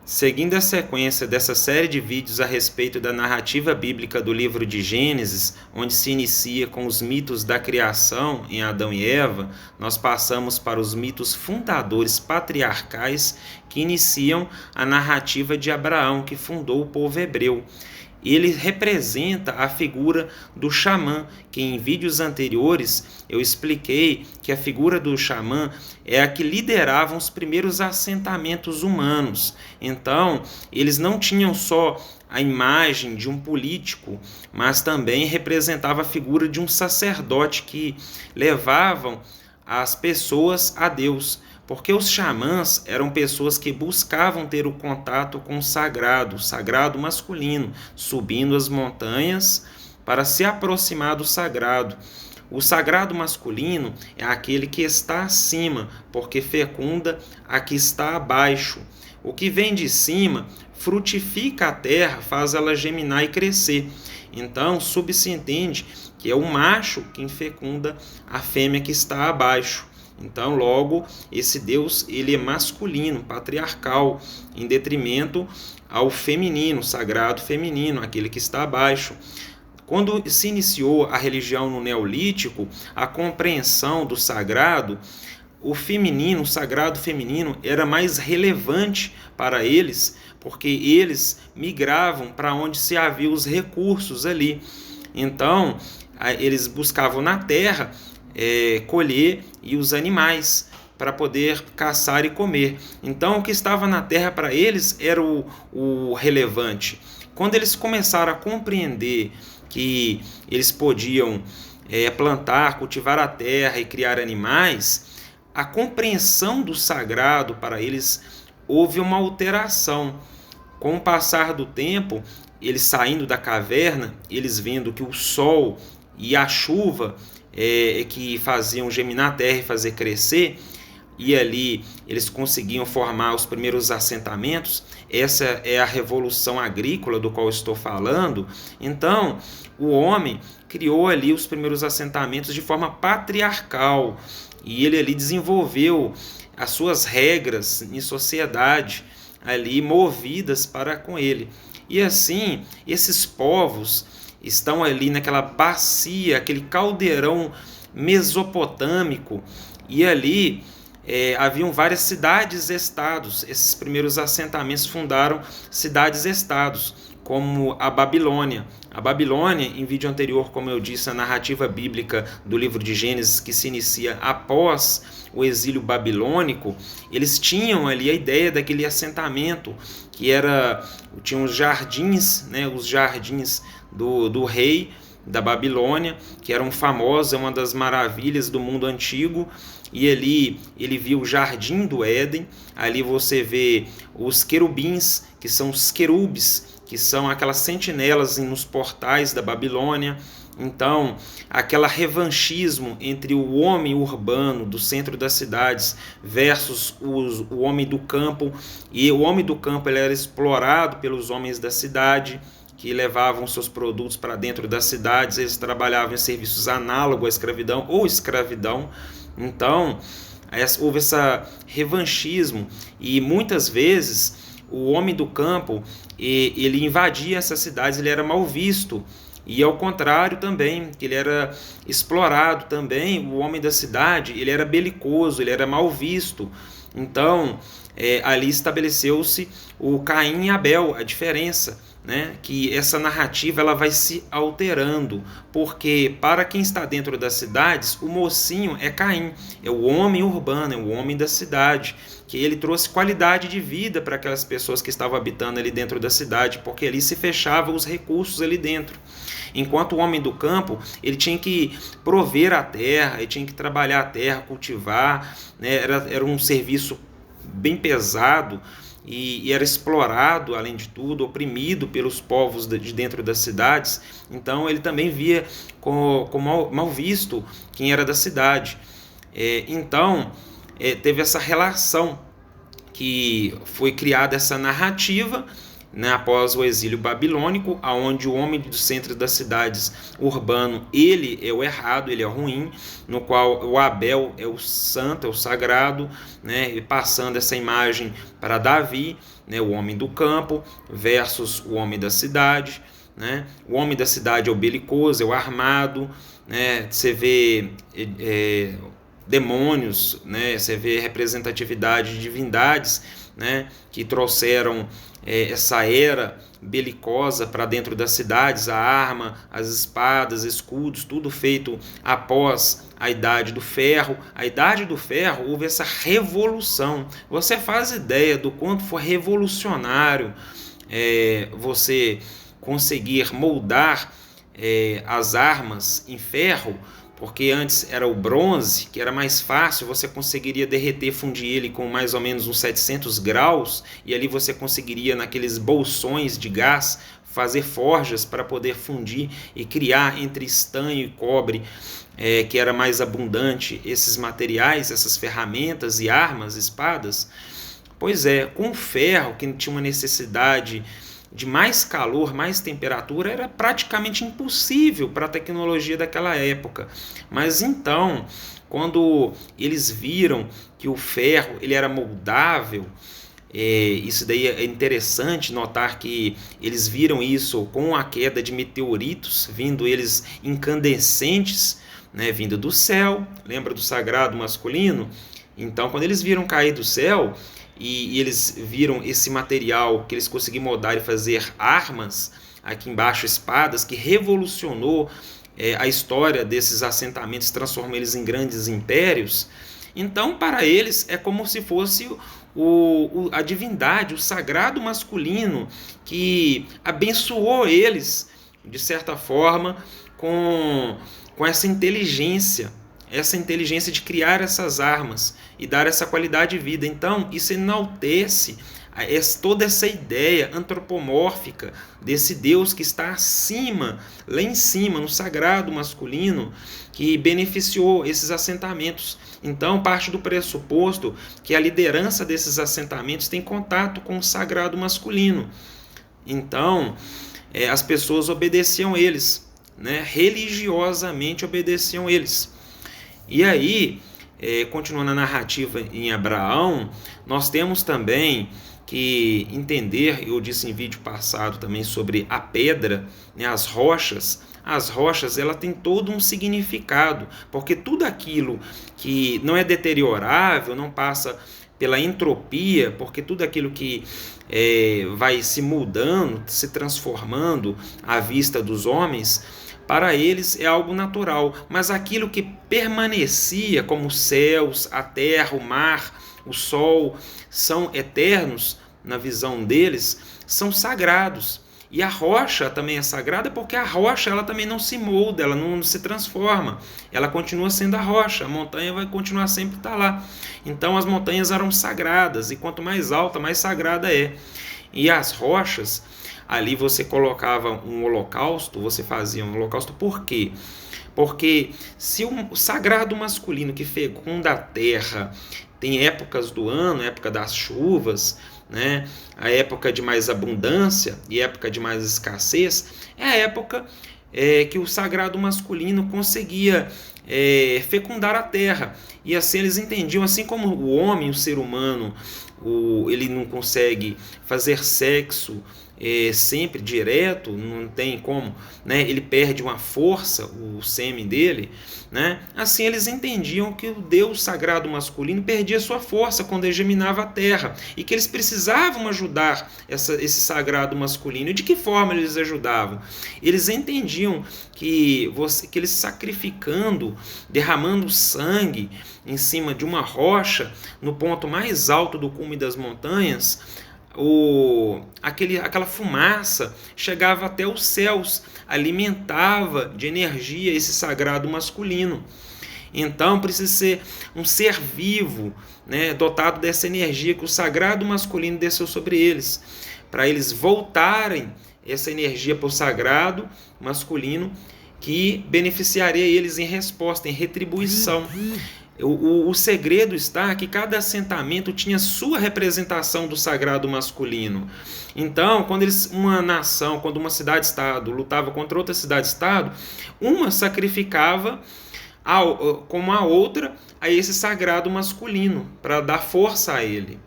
Seguindo a sequência dessa série de vídeos a respeito da narrativa bíblica do livro de Gênesis, onde se inicia com os mitos da criação em Adão e Eva, nós passamos para os mitos fundadores patriarcais que iniciam a narrativa de Abraão, que fundou o povo hebreu. Ele representa a figura do xamã, que em vídeos anteriores eu expliquei que a figura do xamã é a que liderava os primeiros assentamentos humanos. Então, eles não tinham só a imagem de um político, mas também representava a figura de um sacerdote que levavam as pessoas a Deus. Porque os xamãs eram pessoas que buscavam ter o contato com o sagrado masculino, subindo as montanhas para se aproximar do sagrado. O sagrado masculino é aquele que está acima, porque fecunda a que está abaixo. O que vem de cima frutifica a terra, faz ela geminar e crescer. Então, subse-entende que é o macho quem fecunda a fêmea que está abaixo. Então, logo, esse Deus ele é masculino, patriarcal, em detrimento ao feminino, sagrado feminino, aquele que está abaixo. Quando se iniciou a religião no Neolítico, a compreensão do sagrado, o feminino, o sagrado feminino, era mais relevante para eles, porque eles migravam para onde se havia os recursos ali. Então, eles buscavam na terra colher e os animais para poder caçar e comer. Então, o que estava na terra para eles era o relevante. Quando eles começaram a compreender que eles podiam plantar, cultivar a terra e criar animais, a compreensão do sagrado para eles houve uma alteração. Com o passar do tempo, eles saindo da caverna, eles vendo que o sol e a chuva que faziam geminar a terra e fazer crescer, e ali eles conseguiam formar os primeiros assentamentos. Essa é a revolução agrícola do qual estou falando. Então, o homem criou ali os primeiros assentamentos de forma patriarcal, e ele ali desenvolveu as suas regras em sociedade, ali movidas para com ele. E assim, esses povos estão ali naquela bacia, aquele caldeirão mesopotâmico, e ali haviam várias cidades-estados. Esses primeiros assentamentos fundaram cidades-estados, como a Babilônia. A Babilônia, em vídeo anterior, como eu disse, a narrativa bíblica do livro de Gênesis, que se inicia após o exílio babilônico, eles tinham ali a ideia daquele assentamento, que tinham os jardins, os jardins do rei da Babilônia, que eram famosos, é uma das maravilhas do mundo antigo. E ali ele viu o jardim do Éden. Ali você vê os querubins, que são os querubes, que são aquelas sentinelas nos portais da Babilônia. Então, aquele revanchismo entre o homem urbano do centro das cidades versus o homem do campo. E o homem do campo ele era explorado pelos homens da cidade, que levavam seus produtos para dentro das cidades. Eles trabalhavam em serviços análogos à escravidão ou escravidão. Então, houve esse revanchismo, e muitas vezes o homem do campo ele invadia essas cidades, ele era mal visto. E ao contrário também, que ele era explorado também, o homem da cidade ele era belicoso, ele era mal visto. Então, ali estabeleceu-se o Caim e Abel, a diferença, que essa narrativa ela vai se alterando, porque para quem está dentro das cidades, o mocinho é Caim, é o homem urbano, é o homem da cidade, que ele trouxe qualidade de vida para aquelas pessoas que estavam habitando ali dentro da cidade, porque ali se fechavam os recursos ali dentro. Enquanto o homem do campo, ele tinha que prover a terra, ele tinha que trabalhar a terra, cultivar, era um serviço bem pesado, e era explorado, além de tudo, oprimido pelos povos de dentro das cidades. Então ele também via como mal visto quem era da cidade. Então teve essa relação, que foi criada essa narrativa, né, após o exílio babilônico, aonde o homem do centro das cidades urbano, ele é o errado, ele é ruim, no qual o Abel é o santo, é o sagrado, né, e passando essa imagem para Davi, né, o homem do campo, versus o homem da cidade, né? O homem da cidade é o belicoso, é o armado, né? Você vê demônios, né? Você vê representatividade de divindades, né? Que trouxeram essa era belicosa para dentro das cidades, a arma, as espadas, escudos, tudo feito após a Idade do Ferro. A Idade do Ferro houve essa revolução. Você faz ideia do quanto foi revolucionário você conseguir moldar as armas em ferro, porque antes era o bronze, que era mais fácil, você conseguiria derreter, fundir ele com mais ou menos uns 700 graus, e ali você conseguiria, naqueles bolsões de gás, fazer forjas para poder fundir e criar entre estanho e cobre, que era mais abundante, esses materiais, essas ferramentas e armas, espadas. Pois é, com o ferro, que tinha uma necessidade de mais calor, mais temperatura, era praticamente impossível para a tecnologia daquela época. Mas então, quando eles viram que o ferro ele era moldável, isso daí é interessante notar que eles viram isso com a queda de meteoritos, vindo eles incandescentes, né, vindo do céu. Lembra do sagrado masculino? Então, quando eles viram cair do céu, e eles viram esse material que eles conseguiram moldar e fazer armas, aqui embaixo espadas, que revolucionou a história desses assentamentos, transformou eles em grandes impérios. Então, para eles, é como se fosse a divindade, o sagrado masculino, que abençoou eles, de certa forma, com essa inteligência de criar essas armas e dar essa qualidade de vida. Então, isso enaltece toda essa ideia antropomórfica desse Deus que está acima, lá em cima, no sagrado masculino, que beneficiou esses assentamentos. Então, parte do pressuposto que a liderança desses assentamentos tem contato com o sagrado masculino. Então, as pessoas obedeciam eles, né? Religiosamente obedeciam eles. E aí, continuando a narrativa em Abraão, nós temos também que entender, eu disse em vídeo passado também sobre a pedra, né, as rochas. As rochas, ela tem todo um significado, porque tudo aquilo que não é deteriorável, não passa pela entropia, porque tudo aquilo que vai se mudando, se transformando à vista dos homens, para eles é algo natural, mas aquilo que permanecia, como os céus, a terra, o mar, o sol, são eternos na visão deles, são sagrados. E a rocha também é sagrada porque a rocha ela também não se molda, ela não se transforma, ela continua sendo a rocha, a montanha vai continuar sempre estar lá. Então as montanhas eram sagradas, e quanto mais alta, mais sagrada é. E as rochas, ali você colocava um holocausto, você fazia um holocausto, por quê? Porque se o sagrado masculino que fecunda a terra tem épocas do ano, época das chuvas, né, a época de mais abundância e época de mais escassez, é a época que o sagrado masculino conseguia fecundar a terra. E assim eles entendiam, assim como o homem, o ser humano, ele não consegue fazer sexo sempre direto, não tem como, né? Ele perde uma força, o sêmen dele, né? Assim eles entendiam que o Deus sagrado masculino perdia sua força quando ele geminava a terra, e que eles precisavam ajudar esse sagrado masculino. E de que forma eles ajudavam? Eles entendiam que eles sacrificando, derramando sangue em cima de uma rocha, no ponto mais alto do cume das montanhas, aquela fumaça chegava até os céus, alimentava de energia esse sagrado masculino. Então precisa ser um ser vivo, né, dotado dessa energia que o sagrado masculino desceu sobre eles, para eles voltarem essa energia para o sagrado masculino, que beneficiaria eles em resposta, em retribuição. O segredo está que cada assentamento tinha sua representação do sagrado masculino. Então, uma nação, quando uma cidade-estado lutava contra outra cidade-estado, uma sacrificava como a outra a esse sagrado masculino, para dar força a ele.